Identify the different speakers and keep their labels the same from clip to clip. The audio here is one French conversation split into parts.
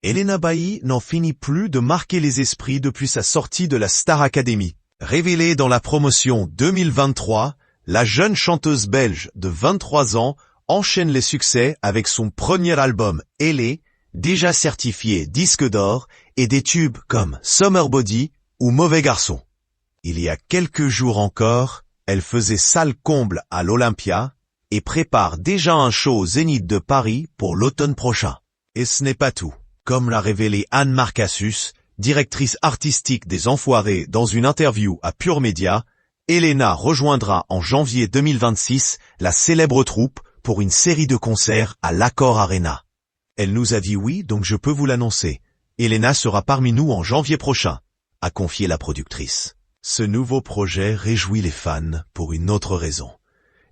Speaker 1: Elena Bailly n'en finit plus de marquer les esprits depuis sa sortie de la Star Academy. Révélée dans la promotion 2023, la jeune chanteuse belge de 23 ans enchaîne les succès avec son premier album Elle, déjà certifié disque d'or, et des tubes comme Summer Body ou Mauvais Garçon. Il y a quelques jours encore, elle faisait salle comble à l'Olympia et prépare déjà un show au Zénith de Paris pour l'automne prochain. Et ce n'est pas tout. Comme l'a révélé Anne Marcassus, directrice artistique des Enfoirés dans une interview à Pure Média, Elena rejoindra en janvier 2026 la célèbre troupe pour une série de concerts à l'Accor Arena. Elle nous a dit oui, donc je peux vous l'annoncer. Elena sera parmi nous en janvier prochain, a confié la productrice. Ce nouveau projet réjouit les fans pour une autre raison.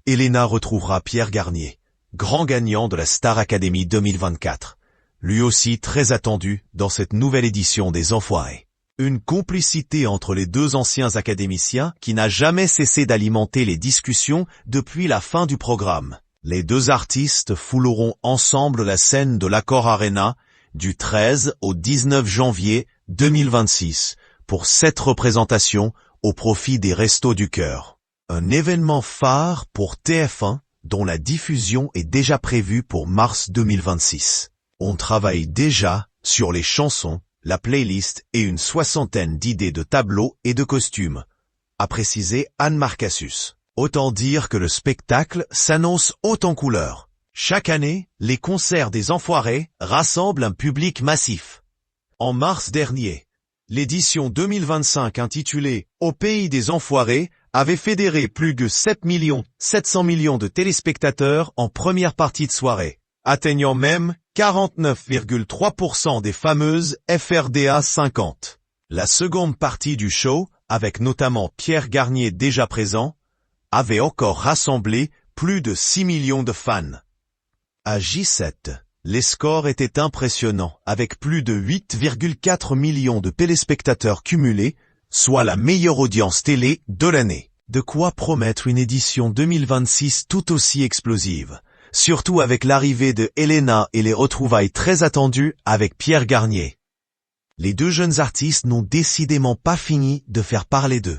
Speaker 1: Elena retrouvera Pierre Garnier, grand gagnant de la Star Academy 2024. Lui aussi très attendu dans cette nouvelle édition des Enfoirés. Une complicité entre les deux anciens académiciens qui n'a jamais cessé d'alimenter les discussions depuis la fin du programme. Les deux artistes fouleront ensemble la scène de l'Accor Arena du 13 au 19 janvier 2026 pour 7 représentations au profit des Restos du Cœur. Un événement phare pour TF1 dont la diffusion est déjà prévue pour mars 2026. On travaille déjà sur les chansons, la playlist et une 60aine d'idées de tableaux et de costumes, a précisé Anne Marcassus. Autant dire que le spectacle s'annonce haut en couleur. Chaque année, les concerts des Enfoirés rassemblent un public massif. En mars dernier, l'édition 2025 intitulée « Au pays des Enfoirés » avait fédéré plus de 7 millions de téléspectateurs en première partie de soirée, atteignant même 49,3% des fameuses FRDA 50. La seconde partie du show, avec notamment Pierre Garnier déjà présent, avait encore rassemblé plus de 6 millions de fans. À J7, les scores étaient impressionnants, avec plus de 8,4 millions de téléspectateurs cumulés, soit la meilleure audience télé de l'année. De quoi promettre une édition 2026 tout aussi explosive. Surtout avec l'arrivée de Elena et les retrouvailles très attendues avec Pierre Garnier. Les deux jeunes artistes n'ont décidément pas fini de faire parler d'eux.